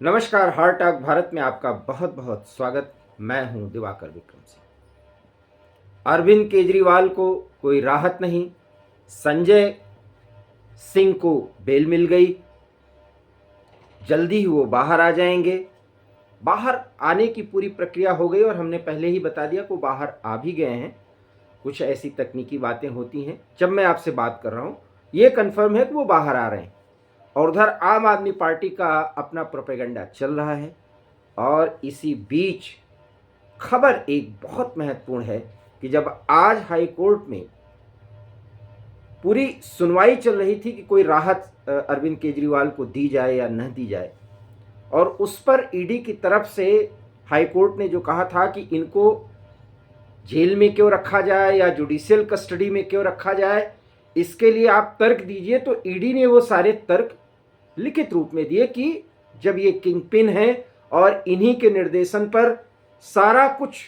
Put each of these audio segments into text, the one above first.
नमस्कार, heart talk Bharat में आपका बहुत बहुत स्वागत। मैं हूं दिवाकर विक्रम सिंह। अरविंद केजरीवाल को कोई राहत नहीं, संजय सिंह को बेल मिल गई, जल्दी ही वो बाहर आ जाएंगे। बाहर आने की पूरी प्रक्रिया हो गई और हमने पहले ही बता दिया कि वो बाहर आ भी गए हैं। कुछ ऐसी तकनीकी बातें होती हैं, जब मैं आपसे बात कर रहा हूं ये कंफर्म है कि वो बाहर आ रहे हैं। और उधर आम आदमी पार्टी का अपना प्रोपेगेंडा चल रहा है। और इसी बीच खबर एक बहुत महत्वपूर्ण है कि जब आज हाई कोर्ट में पूरी सुनवाई चल रही थी कि कोई राहत अरविंद केजरीवाल को दी जाए या न दी जाए, और उस पर ईडी की तरफ से हाई कोर्ट ने जो कहा था कि इनको जेल में क्यों रखा जाए या जुडिशियल कस्टडी में क्यों रखा जाए, इसके लिए आप तर्क दीजिए, तो ईडी ने वो सारे तर्क लिखित रूप में दिए कि जब ये किंग पिन है और इन्हीं के निर्देशन पर सारा कुछ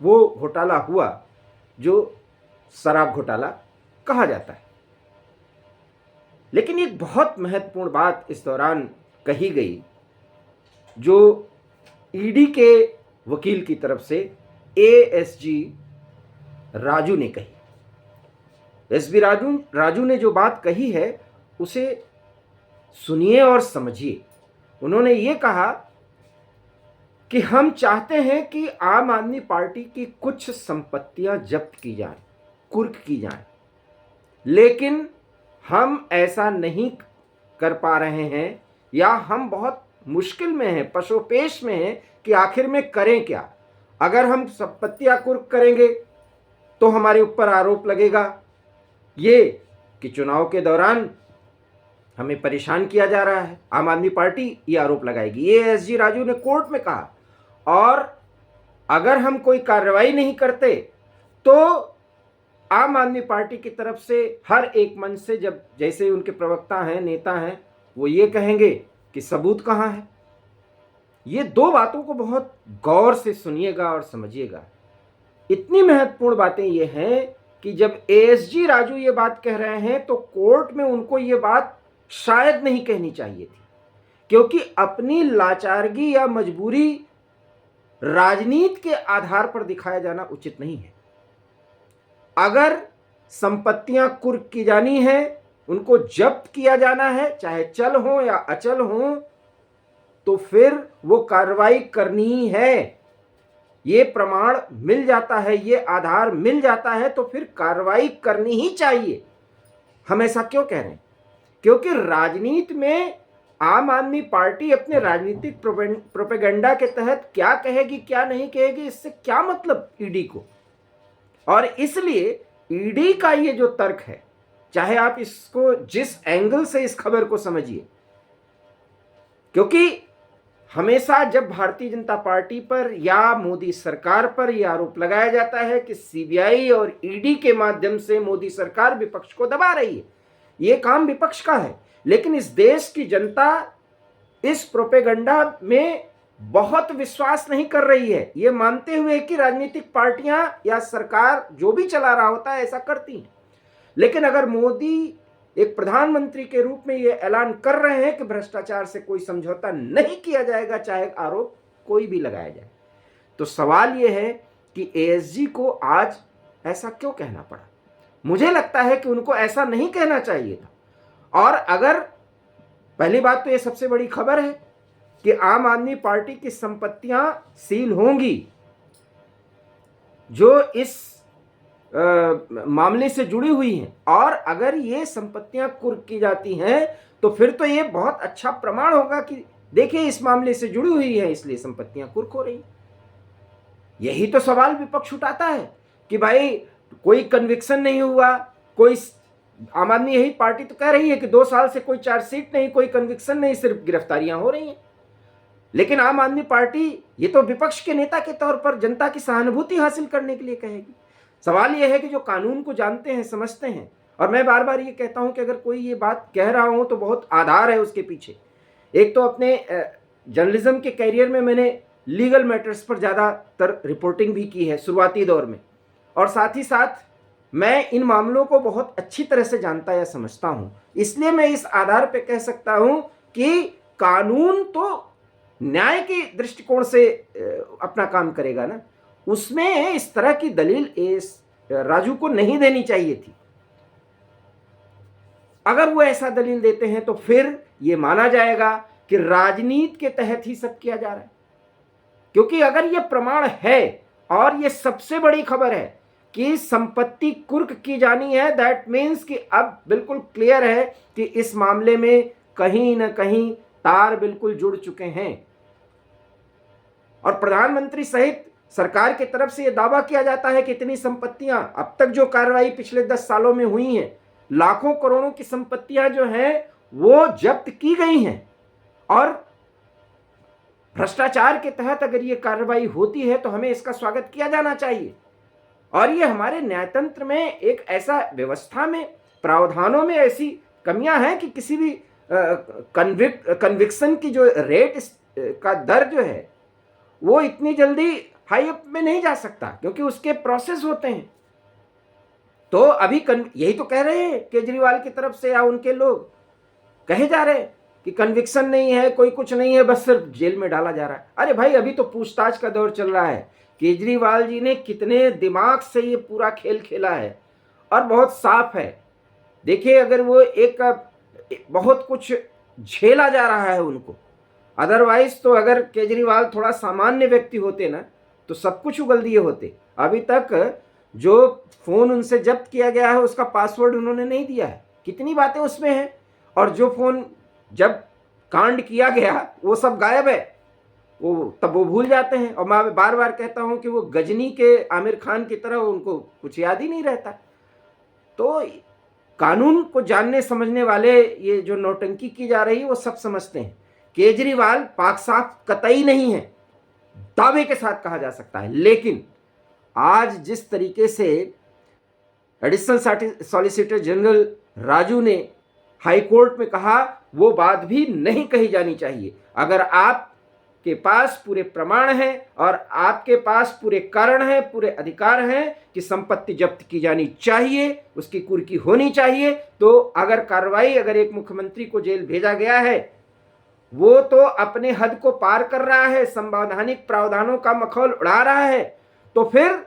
वो घोटाला हुआ जो शराब घोटाला कहा जाता है। लेकिन एक बहुत महत्वपूर्ण बात इस दौरान कही गई जो ईडी के वकील की तरफ से एएसजी राजू ने कही। एसबी राजू ने जो बात कही है उसे सुनिए और समझिए। उन्होंने ये कहा कि हम चाहते हैं कि आम आदमी पार्टी की कुछ संपत्तियां जब्त की जाएं, कुर्क की जाएं, लेकिन हम ऐसा नहीं कर पा रहे हैं या हम बहुत मुश्किल में हैं, पशोपेश में हैं कि आखिर में करें क्या। अगर हम संपत्तियां कुर्क करेंगे तो हमारे ऊपर आरोप लगेगा ये कि चुनाव के दौरान हमें परेशान किया जा रहा है। आम आदमी पार्टी ये आरोप लगाएगी, ये एसजी राजू ने कोर्ट में कहा। और अगर हम कोई कार्रवाई नहीं करते तो आम आदमी पार्टी की तरफ से हर एक मंच से, जब जैसे उनके प्रवक्ता हैं, नेता हैं, वो ये कहेंगे कि सबूत कहाँ है। ये दो बातों को बहुत गौर से सुनिएगा और समझिएगा। इतनी महत्वपूर्ण बातें ये हैं कि जब एसजी राजू ये बात कह रहे हैं तो कोर्ट में उनको ये बात शायद नहीं कहनी चाहिए थी, क्योंकि अपनी लाचारगी या मजबूरी राजनीति के आधार पर दिखाया जाना उचित नहीं है। अगर संपत्तियां कुर्क की जानी है, उनको जब्त किया जाना है, चाहे चल हो या अचल हो, तो फिर वो कार्रवाई करनी ही है। ये प्रमाण मिल जाता है, ये आधार मिल जाता है, तो फिर कार्रवाई करनी ही चाहिए। हम ऐसा क्यों कह रहे हैं? क्योंकि राजनीति में आम आदमी पार्टी अपने राजनीतिक प्रोपेगेंडा के तहत क्या कहेगी क्या नहीं कहेगी, इससे क्या मतलब ईडी को। और इसलिए ईडी का ये जो तर्क है, चाहे आप इसको जिस एंगल से इस खबर को समझिए, क्योंकि हमेशा जब भारतीय जनता पार्टी पर या मोदी सरकार पर यह आरोप लगाया जाता है कि सीबीआई और ईडी के माध्यम से मोदी सरकार विपक्ष को दबा रही है, ये काम विपक्ष का है। लेकिन इस देश की जनता इस प्रोपेगेंडा में बहुत विश्वास नहीं कर रही है, ये मानते हुए कि राजनीतिक पार्टियां या सरकार जो भी चला रहा होता है ऐसा करती हैं। लेकिन अगर मोदी एक प्रधानमंत्री के रूप में ये ऐलान कर रहे हैं कि भ्रष्टाचार से कोई समझौता नहीं किया जाएगा, चाहे आरोप कोई भी लगाया जाए, तो सवाल ये है कि एएसजी को आज ऐसा क्यों कहना पड़ा। मुझे लगता है कि उनको ऐसा नहीं कहना चाहिए था। और अगर पहली बात तो ये सबसे बड़ी खबर है कि आम आदमी पार्टी की संपत्तियां सील होंगी जो इस मामले से जुड़ी हुई हैं, और अगर ये संपत्तियां कुर्क की जाती हैं तो फिर तो ये बहुत अच्छा प्रमाण होगा कि देखिए इस मामले से जुड़ी हुई है, इसलिए संपत्तियां कुर्क हो रही। यही तो सवाल विपक्ष उठाता है कि भाई कोई कन्विक्शन नहीं हुआ, कोई आम आदमी यही पार्टी तो कह रही है कि 2 साल से कोई चार्जशीट नहीं, कोई कन्विक्शन नहीं, सिर्फ गिरफ्तारियां हो रही हैं। लेकिन आम आदमी पार्टी ये तो विपक्ष के नेता के तौर पर जनता की सहानुभूति हासिल करने के लिए कहेगी। सवाल यह है कि जो कानून को जानते हैं, समझते हैं, और मैं बार बार ये कहता हूं कि अगर कोई ये बात कह रहा हो तो बहुत आधार है उसके पीछे। एक तो अपने जर्नलिज्म के कैरियर में मैंने लीगल मैटर्स पर ज़्यादातर रिपोर्टिंग भी की है शुरुआती दौर में, और साथ ही साथ मैं इन मामलों को बहुत अच्छी तरह से जानता या समझता हूं। इसलिए मैं इस आधार पर कह सकता हूं कि कानून तो न्याय की दृष्टिकोण से अपना काम करेगा ना, उसमें इस तरह की दलील एस राजू को नहीं देनी चाहिए थी। अगर वो ऐसा दलील देते हैं तो फिर ये माना जाएगा कि राजनीति के तहत ही सब किया जा रहा है। क्योंकि अगर ये प्रमाण है और ये सबसे बड़ी खबर है कि संपत्ति कुर्क की जानी है, दैट मीन्स कि अब बिल्कुल क्लियर है कि इस मामले में कहीं ना कहीं तार बिल्कुल जुड़ चुके हैं। और प्रधानमंत्री सहित सरकार की तरफ से यह दावा किया जाता है कि इतनी संपत्तियां, अब तक जो कार्रवाई पिछले 10 सालों में हुई हैं, लाखों करोड़ों की संपत्तियां जो हैं वो जब्त की गई हैं। और भ्रष्टाचार के तहत अगर ये कार्रवाई होती है तो हमें इसका स्वागत किया जाना चाहिए। और ये हमारे न्यायतंत्र में एक ऐसा व्यवस्था में, प्रावधानों में ऐसी कमियां हैं कि किसी भी कन्विक्शन की जो रेट का दर जो है वो इतनी जल्दी हाई अप में नहीं जा सकता, क्योंकि उसके प्रोसेस होते हैं। तो अभी यही तो कह रहे हैं केजरीवाल की तरफ से या उनके लोग कहे जा रहे हैं कि कन्विक्शन नहीं है, कोई कुछ नहीं है, बस सिर्फ जेल में डाला जा रहा है। अरे भाई, अभी तो पूछताछ का दौर चल रहा है। केजरीवाल जी ने कितने दिमाग से ये पूरा खेल खेला है और बहुत साफ है। देखिए, अगर वो एक बहुत कुछ झेला जा रहा है उनको, अदरवाइज तो अगर केजरीवाल थोड़ा सामान्य व्यक्ति होते ना तो सब कुछ उगल दिए होते। अभी तक जो फोन उनसे जब्त किया गया है उसका पासवर्ड उन्होंने नहीं दिया है, कितनी बातें उसमें हैं। और जो फोन जब कांड किया गया वो सब गायब है, तब वो भूल जाते हैं। और मैं बार बार कहता हूं कि वो गजनी के आमिर खान की तरह, उनको कुछ याद ही नहीं रहता। तो कानून को जानने समझने वाले ये जो नौटंकी की जा रही है वो सब समझते हैं। केजरीवाल पाक साफ कतई नहीं है, दावे के साथ कहा जा सकता है। लेकिन आज जिस तरीके से एडिशनल सॉलिसिटर जनरल राजू ने हाई कोर्ट में कहा, वो बात भी नहीं कही जानी चाहिए। अगर आपके पास पूरे प्रमाण हैं और आपके पास पूरे कारण हैं, पूरे अधिकार हैं कि संपत्ति जब्त की जानी चाहिए, उसकी कुर्की होनी चाहिए, तो अगर कार्रवाई, अगर एक मुख्यमंत्री को जेल भेजा गया है वो तो अपने हद को पार कर रहा है, संवैधानिक प्रावधानों का मखौल उड़ा रहा है, तो फिर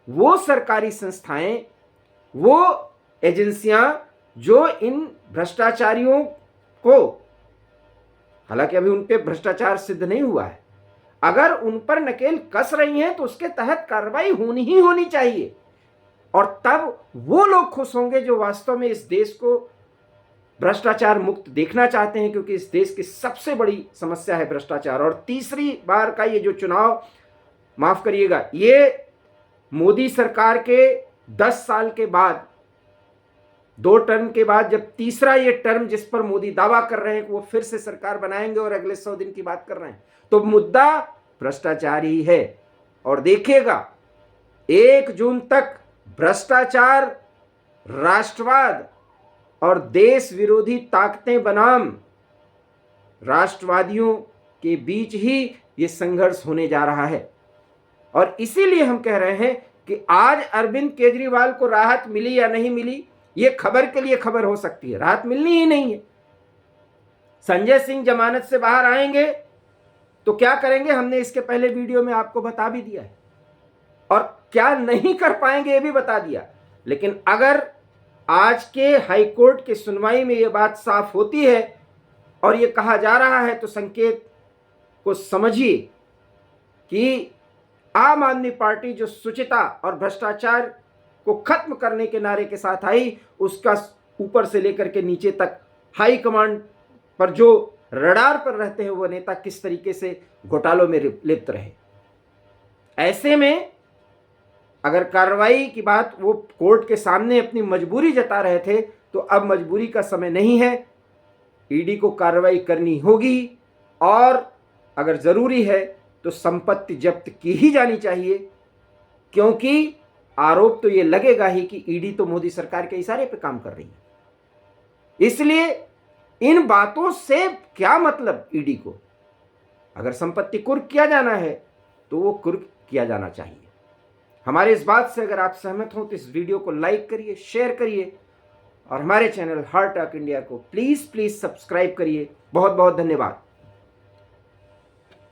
वो सरकारी संस्थाएं, वो एजेंसियां जो इन भ्रष्टाचारियों को, हालांकि अभी उन पे भ्रष्टाचार सिद्ध नहीं हुआ है, अगर उन पर नकेल कस रही हैं तो उसके तहत कार्रवाई होनी ही होनी चाहिए। और तब वो लोग खुश होंगे जो वास्तव में इस देश को भ्रष्टाचार मुक्त देखना चाहते हैं, क्योंकि इस देश की सबसे बड़ी समस्या है भ्रष्टाचार। और तीसरी बार का ये जो चुनाव, माफ करिएगा, ये मोदी सरकार के 10 साल के बाद, 2 टर्म के बाद जब तीसरा ये टर्म जिस पर मोदी दावा कर रहे हैं कि वो फिर से सरकार बनाएंगे और अगले 100 दिन की बात कर रहे हैं, तो मुद्दा भ्रष्टाचार ही है। और देखिएगा 1 जून तक भ्रष्टाचार, राष्ट्रवाद और देश विरोधी ताकतें बनाम राष्ट्रवादियों के बीच ही ये संघर्ष होने जा रहा है। और इसीलिए हम कह रहे हैं कि आज अरविंद केजरीवाल को राहत मिली या नहीं मिली, ये खबर के लिए खबर हो सकती है, राहत मिलनी ही नहीं है। संजय सिंह जमानत से बाहर आएंगे तो क्या करेंगे, हमने इसके पहले वीडियो में आपको बता भी दिया है, और क्या नहीं कर पाएंगे ये भी बता दिया। लेकिन अगर आज के हाई कोर्ट की सुनवाई में ये बात साफ होती है और ये कहा जा रहा है, तो संकेत को समझिए कि आम आदमी पार्टी जो शुचिता और भ्रष्टाचार को खत्म करने के नारे के साथ आई, उसका ऊपर से लेकर के नीचे तक हाई कमांड पर जो रडार पर रहते हैं वो नेता किस तरीके से घोटालों में लिप्त रहे। ऐसे में अगर कार्रवाई की बात वो कोर्ट के सामने अपनी मजबूरी जता रहे थे, तो अब मजबूरी का समय नहीं है, ईडी को कार्रवाई करनी होगी। और अगर जरूरी है तो संपत्ति जब्त की ही जानी चाहिए, क्योंकि आरोप तो ये लगेगा ही कि ईडी तो मोदी सरकार के इशारे पे काम कर रही है। इसलिए इन बातों से क्या मतलब, ईडी को अगर संपत्ति कुर्क किया जाना है तो वो कुर्क किया जाना चाहिए। हमारे इस बात से अगर आप सहमत हो तो इस वीडियो को लाइक करिए, शेयर करिए और हमारे चैनल हार्ट टॉक इंडिया को प्लीज सब्सक्राइब करिए। बहुत बहुत धन्यवाद।